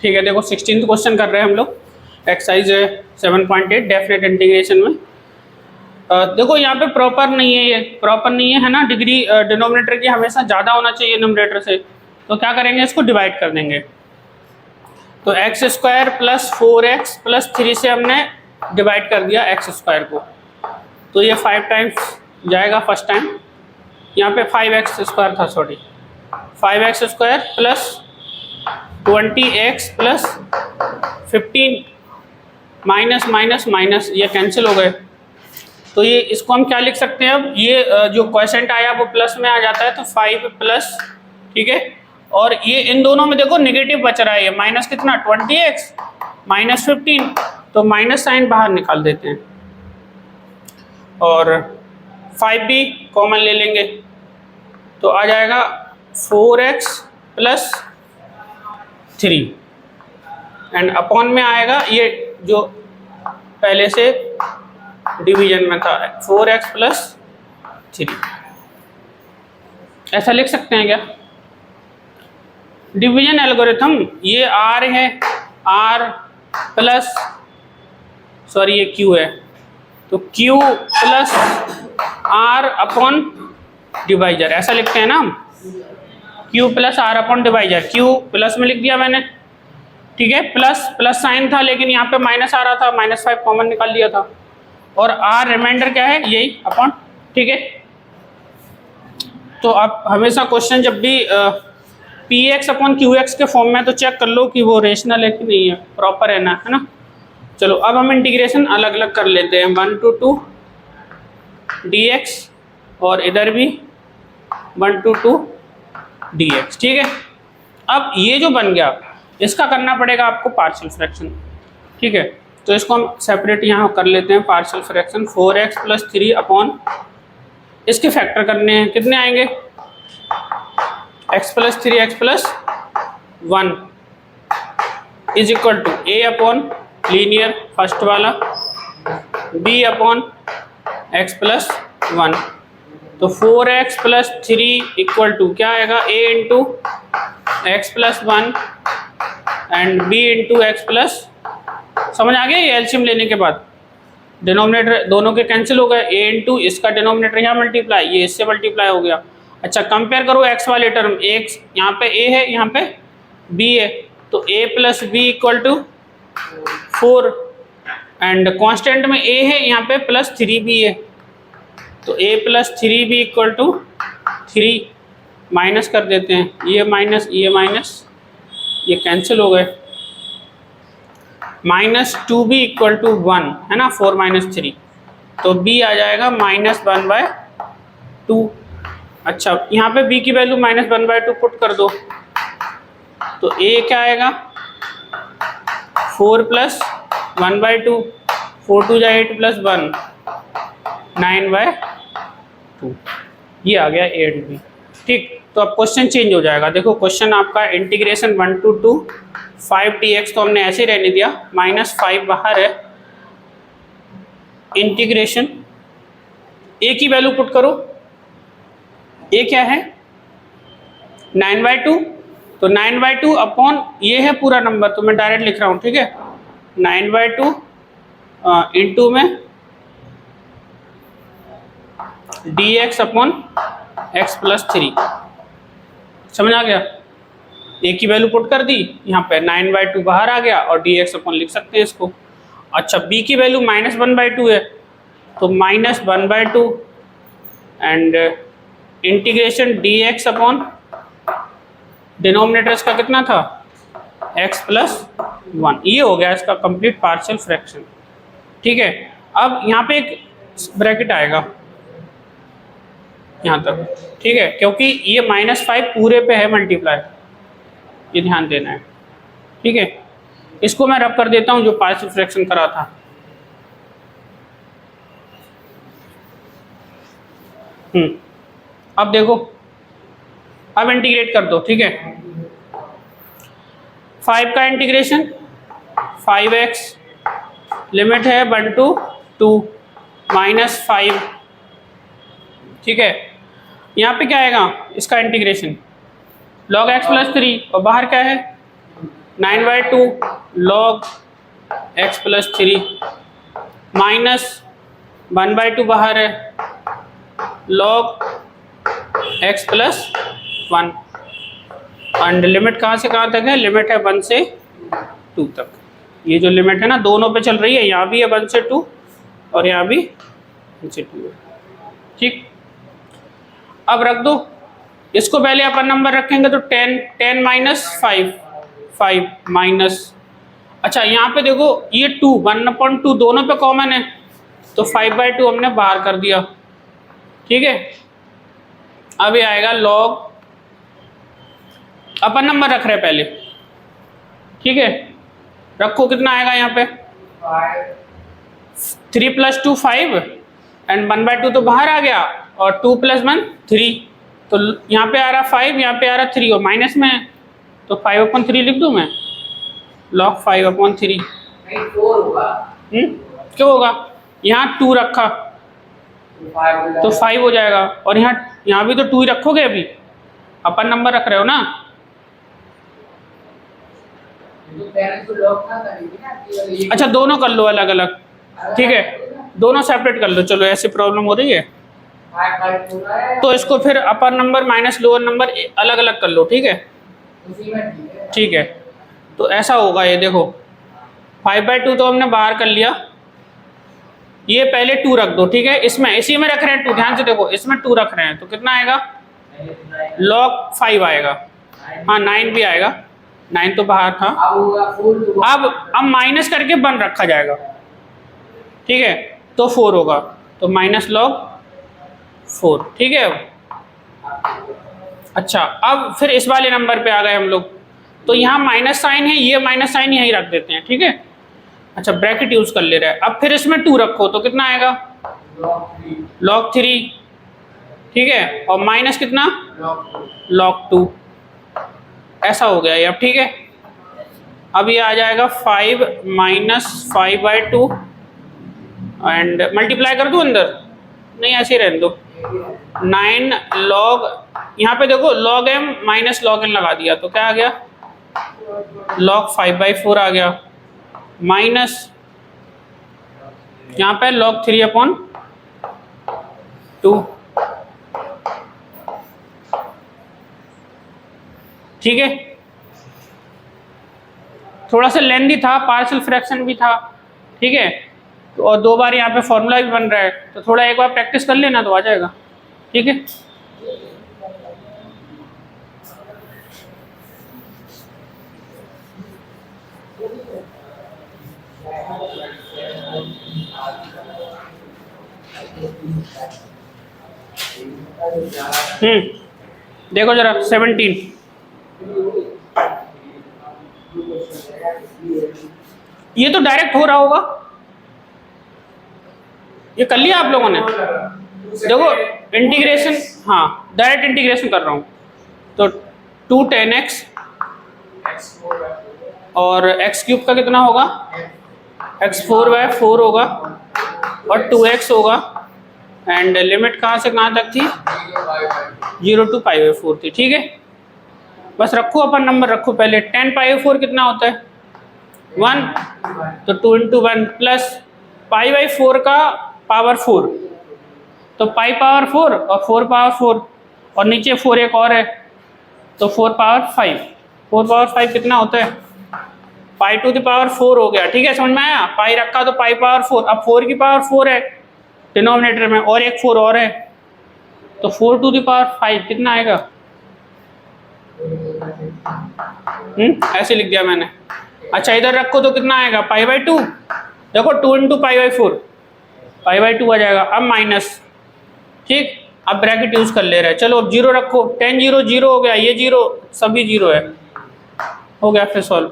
ठीक है, देखो 16th क्वेश्चन कर रहे हैं हम लोग एक्सरसाइज 7.8 डेफिनेट इंटीग्रेशन में। देखो यहाँ पे प्रॉपर नहीं है, ये प्रॉपर नहीं है ना, डिग्री डिनोमिनेटर की हमेशा ज़्यादा होना चाहिए न्यूमरेटर से। तो क्या करेंगे, इसको डिवाइड कर देंगे। तो x square plus 4x plus 3 से हमने डिवाइड कर दिया एक्स स्क्वायर को, तो ये 5 टाइम्स जाएगा फर्स्ट टाइम। यहाँ पे 5x स्क्वायर था, sorry 5x square plus 20x plus 15 minus minus minus, ये कैंसिल हो गए। तो ये इसको हम क्या लिख सकते हैं, अब ये जो क्वोशेंट आया वो प्लस में आ जाता है, तो 5 प्लस, ठीक है। और ये इन दोनों में देखो नेगेटिव बच रहा है, ये माइनस कितना 20x माइनस 15, तो माइनस साइन बाहर निकाल देते हैं और 5 भी कॉमन ले लेंगे, तो आ जाएगा 4x प्लस 3 एंड अपॉन में आएगा ये जो पहले से डिवीजन में था 4x प्लस 3। ऐसा लिख सकते हैं क्या डिवीजन एल्गोरिथम, ये r है, r प्लस सॉरी ये q है, तो q plus r upon divisor, ऐसा लिखते हैं ना हम, q plus r upon divisor. q plus में लिख दिया मैंने, ठीक है, प्लस प्लस साइन था लेकिन यहाँ पे माइनस आ रहा था, -5 कॉमन निकाल लिया था, और r रिमाइंडर क्या है, यही अपॉन, ठीक है। तो आप हमेशा क्वेश्चन जब भी px अपॉन qx के फॉर्म में तो चेक कर लो कि वो रेशनल है कि नहीं है, प्रॉपर है ना, है ना। चलो अब हम इंटीग्रेशन अलग अलग कर लेते हैं, 1 to 2 dx और इधर भी 1 to 2 dx, ठीक है। अब ये जो बन गया इसका करना पड़ेगा आपको पार्शियल फ्रैक्शन, ठीक है। तो इसको हम सेपरेट यहाँ कर लेते हैं, partial fraction 4x plus 3 upon, इसके फैक्टर करने हैं, कितने आएंगे, x plus 3x plus 1 is equal to a upon linear first वाला b अपॉन x प्लस 1, तो 4x प्लस 3 इक्वल टू क्या आएगा, a into x plus 1 and b into x plus, समझ आ गया। ये एलसीएम लेने के बाद डिनोमिनेटर दोनों के कैंसिल हो गए, a इंटू इसका डिनोमिनेटर यहाँ मल्टीप्लाई, ये इससे मल्टीप्लाई हो गया। अच्छा कंपेयर करो x वाले टर्म, x यहाँ पे a है, यहाँ पे b है, तो a plus B equal to 4 and constant में a है, यहाँ पे प्लस 3b है, तो a plus 3b equal to 3, minus कर देते हैं, ये माइनस ये कैंसिल हो गए, -2b इक्वल टू 1 है ना, 4 माइनस 3, तो b आ जाएगा -1/2। अच्छा यहाँ पे b की वैल्यू -1/2 पुट कर दो, तो a क्या आएगा 4 प्लस 1/2, 4 2 जा 8 प्लस 1 9/2, ये आ गया a एंड b, ठीक। तो अब क्वेश्चन चेंज हो जाएगा, देखो क्वेश्चन आपका इंटीग्रेशन 1 to 2 5 dx तो हमने ऐसे ही रहने दिया, -5 बाहर है, इंटीग्रेशन a की वैल्यू पुट करो, a क्या है 9/2, तो 9/2 अपॉन ये है पूरा नंबर, तो मैं डायरेक्ट लिख रहा हूँ, ठीक है, 9/2 इंटू में dx अपॉन x प्लस 3, समझ आ गया। a की वैल्यू पुट कर दी, यहाँ पे 9/2 बाहर आ गया और dx अपॉन लिख सकते हैं इसको। अच्छा b की वैल्यू -1/2 है, तो -1/2 and integration dx upon denominator इसका कितना था x प्लस 1, ये हो गया इसका कंप्लीट पार्शियल फ्रैक्शन, ठीक है। अब यहाँ पे एक ब्रैकेट आएगा यहाँ तक, ठीक है, क्योंकि ये -5 पूरे पे है मल्टीप्लाई, ये ध्यान देना है, ठीक है। इसको मैं रब कर देता हूँ जो पार्शियल फ्रैक्शन करा था, अब देखो, अब इंटीग्रेट कर दो, ठीक है। 5 का इंटीग्रेशन 5x लिमिट है 1 to 2 -5, ठीक है। यहाँ पे क्या आएगा इसका इंटीग्रेशन log x प्लस 3, और बाहर क्या है 9/2 log x प्लस 3 माइनस 1/2 बाहर है log x plus 1 and limit कहाँ से कहाँ तक है? लिमिट है 1 से 2 तक। ये जो लिमिट है ना दोनों पे चल रही है, यहाँ भी है 1 से 2 और यहाँ भी 1 से 2 है। ठीक, अब रख दो इसको, पहले अपन नंबर रखेंगे तो 10 माइनस 5 माइनस, अच्छा यहाँ पे देखो ये 2 1/2 दोनों पे कॉमन है तो 5/2 हमने बाहर कर दिया। ठीक है, अब ये आएगा लॉग, अपन नंबर रख रहे हैं पहले। ठीक है, रखो कितना आएगा यहाँ पे 3 + 2 5 एंड 1/2 तो बाहर आ गया और 2 + 1 3, तो यहाँ पे आ रहा 5, यहाँ पे आ रहा 3 और माइनस में है तो 5/3 लिख दूँ मैं, log 5/3 क्यों होगा? यहाँ 2 रखा तो 5 हो जाएगा और यहाँ भी तो 2 ही रखोगे, अभी अपन नंबर रख रहे हो ना। अच्छा दोनों कर लो अलग अलग, ठीक है दोनों सेपरेट कर लो। चलो ऐसी प्रॉब्लम हो रही है तो इसको फिर अपर नंबर माइनस लोअर नंबर अलग अलग कर लो। ठीक है, ठीक है, तो ऐसा होगा। ये देखो 5/2 तो हमने बाहर कर लिया, ये पहले 2 रख दो। ठीक है, इसमें इसी में रख रहे हैं 2, ध्यान से देखो इसमें 2 रख रहे हैं तो कितना आएगा log 5 आएगा, हाँ 9 भी आएगा, 9 तो बाहर था। अब माइनस करके 1 रखा जाएगा। ठीक है, तो 4 होगा तो माइनस log 4। ठीक है, अच्छा अब फिर इस वाले नंबर पे आ गए हम लोग, तो यहाँ माइनस साइन है, ये माइनस साइन यहीं रख देते हैं। ठीक है, अच्छा ब्रैकेट यूज कर ले रहे हैं। अब फिर इसमें 2 रखो तो कितना आएगा log 3। ठीक है, और माइनस कितना log 2, ऐसा हो गया ये। अब ठीक है, अब ये आ जाएगा 5 - 5/2 एंड मल्टीप्लाई कर दूं अंदर, नहीं ऐसे ही रहने दो, 9 log, यहाँ पे देखो log m minus log n लगा दिया तो क्या आ गया log 5/4 आ गया, माइनस यहाँ पे log 3/2। ठीक है, थोड़ा सा लेंथी था, पार्शियल फ्रैक्शन भी था। ठीक है, तो और 2 बार यहाँ पे फॉर्मूला भी बन रहा है तो थोड़ा एक बार प्रैक्टिस कर लेना तो आ जाएगा। ठीक है, देखो जरा 17, ये तो डायरेक्ट हो रहा होगा, ये कर लिया आप लोगों ने। देखो इंटीग्रेशन, हाँ डायरेक्ट इंटीग्रेशन कर रहा हूँ तो 2 10x और x³ का कितना होगा x4/4 होगा और 2x होगा एंड लिमिट कहाँ से कहाँ तक थी 0 to π/4 थी। ठीक है, बस रखो अपन नंबर रखो पहले। 10 π/4 कितना होता है 1, तो 2 × 1 प्लस π/4 का पावर 4 तो π/4 और 4/4 और नीचे 4 एक और है तो 4/5। 4/5 कितना होता है π⁴ हो गया। ठीक है, समझ में आया? पाई रखा तो π/4, अब 4 की पावर 4 है डिनोमिनेटर में और एक 4 और है तो 4⁵ कितना आएगा ऐसे लिख दिया मैंने। अच्छा इधर रखो तो कितना आएगा π/2, देखो 2 × π/4 π/2 आ जाएगा। अब माइनस, ठीक, अब ब्रैकेट यूज कर ले रहे हैं। चलो अब 0 रखो, 10 0 0 हो गया, ये 0 सभी 0 है, हो गया फिर सॉल्व।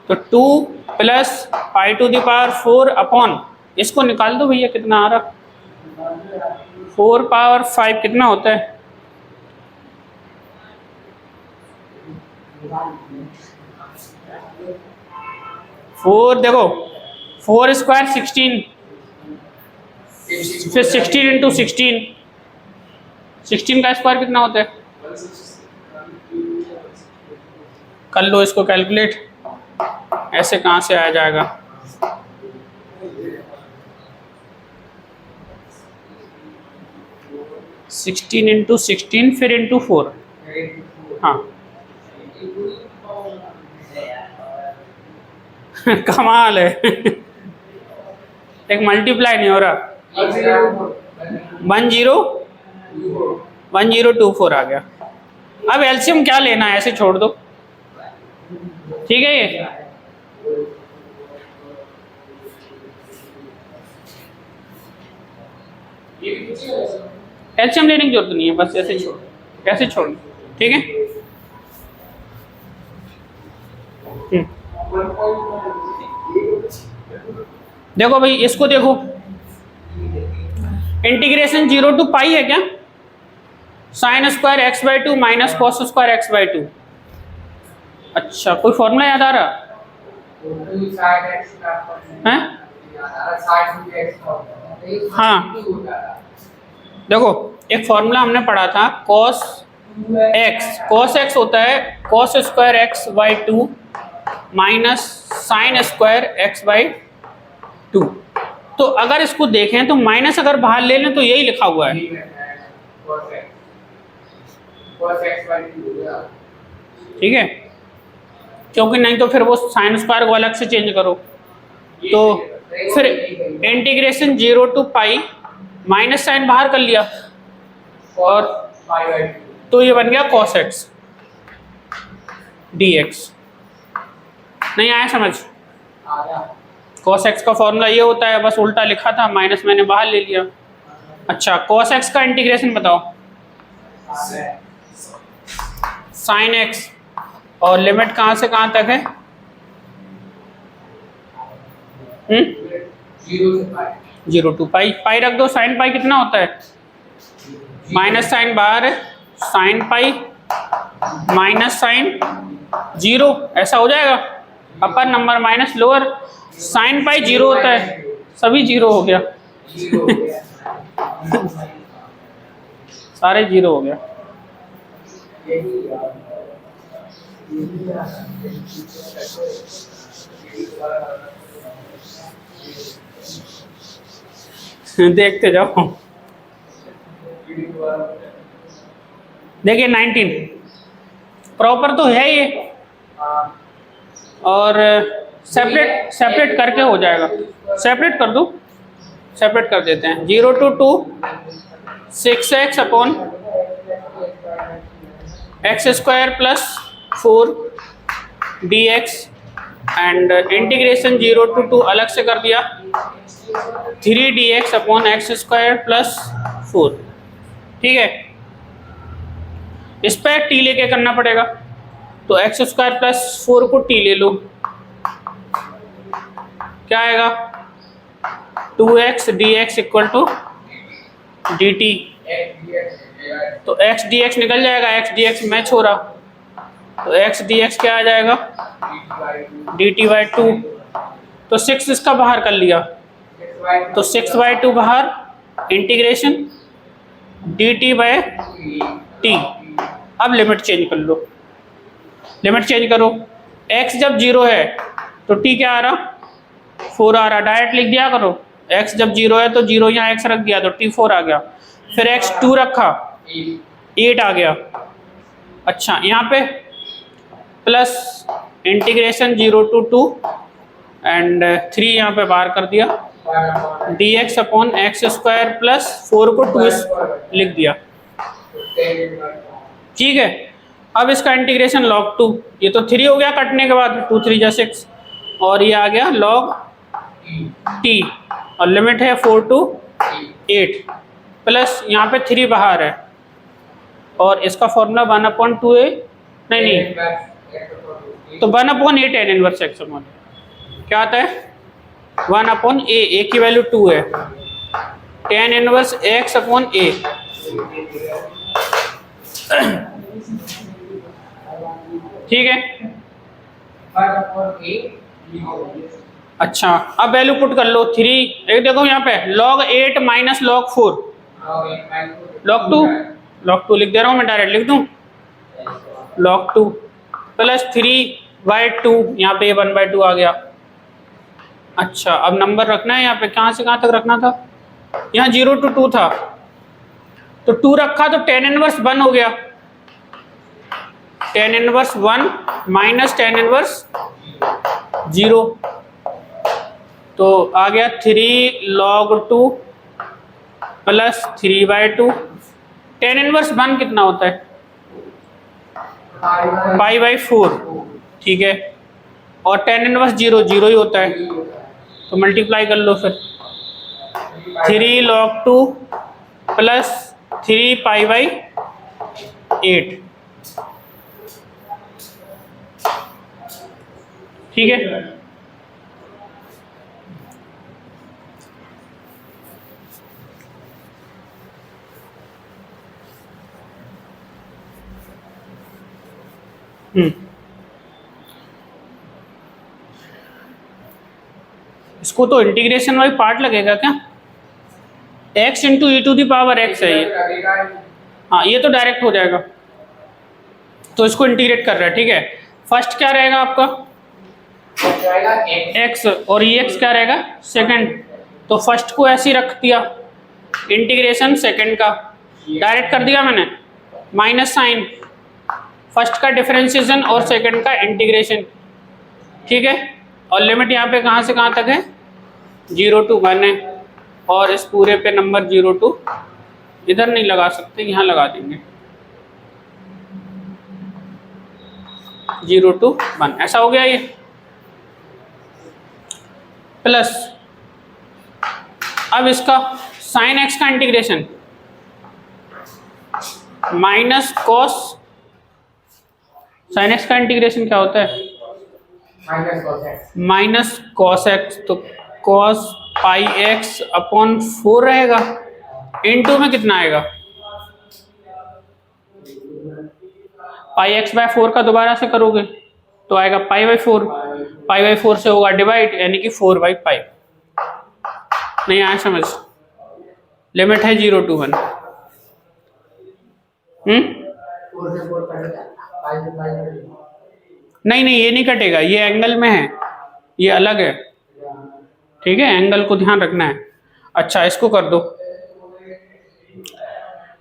तो 2 + π⁴ अपॉन, इसको निकाल दो भैया कितना आ रहा 4/5 कितना होता है 4, देखो 4² 16, फिर 16 × 16, 16 का स्क्वायर कितना होता है कर लो इसको कैलकुलेट। ऐसे कहाँ से आ जाएगा? 16 इंटू 16 फिर इंटू 4। हाँ कमाल है एक मल्टीप्लाई नहीं हो रहा। 1024 आ गया। अब एलसीएम क्या लेना है, ऐसे छोड़ दो, ठीक है। ये एलसीएम लेने की जरूरत नहीं है, बस ऐसे छोड़, ऐसे छोड़, ठीक है। देखो भाई इसको देखो, इंटीग्रेशन 0 टू पाई है क्या? Sine square x by two minus cos square x by two. अच्छा कोई फॉर्मूला याद आ रहा है? हाँ देखो एक फॉर्मूला हमने पढ़ा था, कॉस एक्स होता है cos square x by two minus sine square x by two. तो अगर इसको देखें तो माइनस अगर बाहर ले लें तो यही लिखा हुआ है, ठीक है, क्योंकि नहीं तो फिर वो साइन स्क्वायर को अलग से चेंज करो। तो फिर integration 0 to pi minus sine बाहर कर लिया और तो ये बन गया कॉस एक्स डी एक्स। नहीं आया समझ? कॉस एक्स का फॉर्मूला ये होता है, बस उल्टा लिखा था, माइनस मैंने बाहर ले लिया। अच्छा कॉस एक्स का इंटीग्रेशन बताओ। साइन एक्स और लिमिट कहाँ से कहाँ तक है? 0 टू पाई। पाई रख दो, साइन पाई कितना होता है? माइनस साइन बाहर है, साइन पाई माइनस साइन 0, ऐसा हो जाएगा। Upper number minus lower, sine pi 0 होता है, सभी 0 हो गया सारे 0 हो गया। देखते जाओ। देखिए 19 प्रॉपर तो है ये, और सेपरेट करके हो जाएगा। सेपरेट कर दो, सेपरेट कर देते हैं। 0 to 2 6x upon x square plus 4 dx and integration 0 to 2 अलग से कर दिया 3 dx upon x square plus 4, ठीक है। इस पर t लेके करना पड़ेगा, तो एक्स स्क्वायर प्लस 4 को t ले लो, क्या आएगा? 2x dx equal to dt। तो x dx निकल जाएगा, x dx मैच हो रहा, तो x dx क्या आ जाएगा? dt by 2। तो 6 इसका बाहर कर लिया, तो 6 बाई 2 बाहर, इंटीग्रेशन dt बाई t। अब लिमिट चेंज कर लो, लिमिट चेंज करो। x जब 0 है तो t क्या आ रहा? 4 आ रहा, डायरेक्ट लिख दिया करो। x जब 0 है तो 0 यहाँ x रख दिया तो t 4 आ गया, फिर x 2 रखा 8 आ गया। अच्छा यहाँ पे प्लस इंटीग्रेशन 0 टू 2 एंड 3 यहाँ पे बाहर कर दिया, dx upon x square plus 4 को 2 लिख दिया, ठीक है। अब इसका इंटीग्रेशन log 2, ये तो 3 हो गया कटने के बाद, 2 3 जा 6, और ये आ गया log t, और लिमिट है 4 टू 8 प्लस यहाँ पे 3 बाहर है, और इसका फॉर्मूला 1/2a, नहीं तो 1/8 tan इनवर्स x अपॉन क्या आता है? 1/a, a की वैल्यू 2 है, tan inverse x upon a। ठीक है। अच्छा अब वैल्यू पुट कर लो 3, एक देखो यहाँ पे log 8 माइनस log 4, log 2 लिख दे रहा हूँ मैं, डायरेक्ट लिख दूँ log 2 प्लस 3 बाई 2, यहाँ पे 1/2 आ गया। अच्छा अब नंबर रखना है यहाँ पे, कहाँ से कहाँ तक रखना था, यहाँ 0 to 2 था, तो 2 रखा तो tan इनवर्स 1 हो गया, tan inverse 1 minus tan inverse 0, तो आ गया 3 log 2 प्लस 3/2। tan इनवर्स 1 कितना होता है, π/4, ठीक है, और tan इनवर्स 0 0 ही होता है, तो मल्टीप्लाई कर लो फिर, 3 log 2 प्लस 3 π/8, ठीक है। इसको तो इंटीग्रेशन वाली पार्ट लगेगा क्या, x into e to the power x है ये, हाँ ये तो डायरेक्ट हो जाएगा, तो इसको इंटीग्रेट कर रहा है, ठीक है। फर्स्ट क्या रहेगा आपका x और ये x क्या रहेगा सेकंड, तो फर्स्ट को ऐसे ही रख दिया, इंटीग्रेशन सेकंड का डायरेक्ट कर दिया मैंने, माइनस साइन, फर्स्ट का डिफरेंशिएशन और सेकंड का इंटीग्रेशन, ठीक है। और लिमिट यहाँ पे कहाँ से कहाँ तक है, 0 to 1 है, और इस पूरे पे नंबर 0 to, इधर नहीं लगा सकते, यहाँ लगा देंगे 0 to 1, ऐसा हो गया ये। प्लस अब इसका साइन एक्स का integration, minus cos, sine x का इंटीग्रेशन क्या होता है, माइनस कॉस एक्स, तो कॉस पाई एक्स अपॉन 4 रहेगा, इनटू में कितना आएगा, पाई एक्स बाय 4 का दोबारा से करोगे तो आएगा π/4, π/4 से होगा डिवाइड, यानी कि 4/5। नहीं आया समझ, लिमिट है 0 to 1। नहीं ये नहीं कटेगा, ये एंगल में है, ये अलग है, ठीक है, एंगल को ध्यान रखना है। अच्छा इसको कर दो,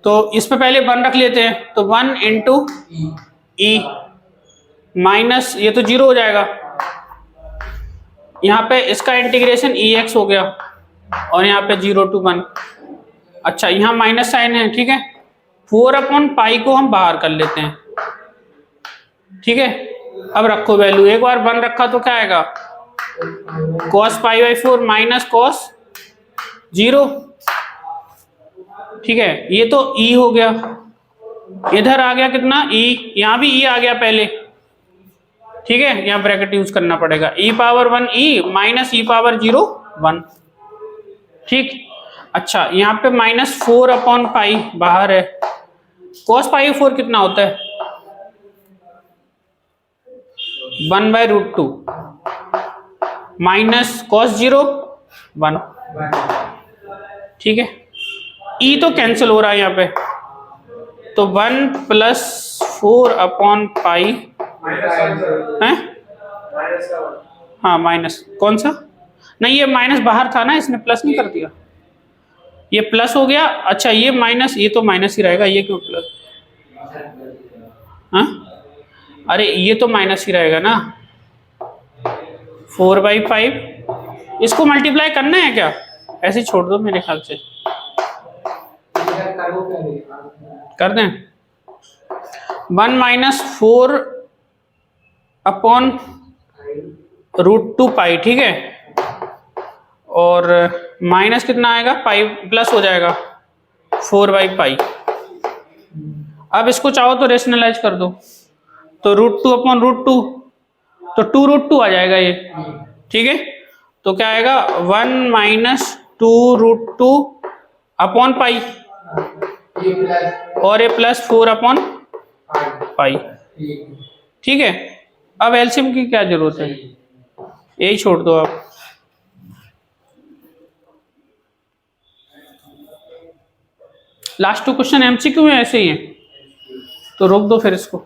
तो इस पे पहले 1 रख लेते हैं, तो 1 इंटू ई माइनस, ये तो 0 हो जाएगा, यहाँ पे इसका इंटीग्रेशन ex हो गया, और यहाँ पे 0 to 1। अच्छा यहाँ माइनस साइन है, ठीक है, 4/π को हम बाहर कर लेते हैं, ठीक है। अब रखो वैल्यू, एक बार 1 रखा तो क्या आएगा, cos π/4 माइनस कॉस 0, ठीक है, ये तो e हो गया, इधर आ गया कितना e, यहाँ भी e आ गया पहले, ठीक है, यहाँ ब्रैकेट यूज करना पड़ेगा, e⁻1 e माइनस e⁻0 1, ठीक। अच्छा यहाँ पे -4/π बाहर है, cos π/4 कितना होता है, 1/√2 माइनस cos 0 1, ठीक है। e तो कैंसिल हो रहा है यहाँ पे, तो 1 + 4/π है, हाँ माइनस कौन सा, नहीं ये माइनस बाहर था ना, इसने प्लस नहीं कर दिया, ये प्लस हो गया। अच्छा ये माइनस, ये तो माइनस ही रहेगा, ये क्यों प्लस, हाँ अरे ये तो माइनस ही रहेगा ना, 4/5, इसको मल्टीप्लाई करना है क्या, ऐसे छोड़ दो मेरे ख्याल से, कर दें, 1 - 4/√2π, ठीक है, और माइनस कितना आएगा, पाई प्लस हो जाएगा 4/π। अब इसको चाहो तो रेशनलाइज कर दो, तो √2/√2, तो 2√2 आ जाएगा ये, ठीक है। तो क्या आएगा, 1 - 2√2/π, और ये प्लस 4/π, ठीक है। अब एलसीएम की क्या जरूरत है, यही छोड़ दो आप। लास्ट 2 क्वेश्चन एमसीक्यू में ऐसे ही है, तो रोक दो फिर इसको।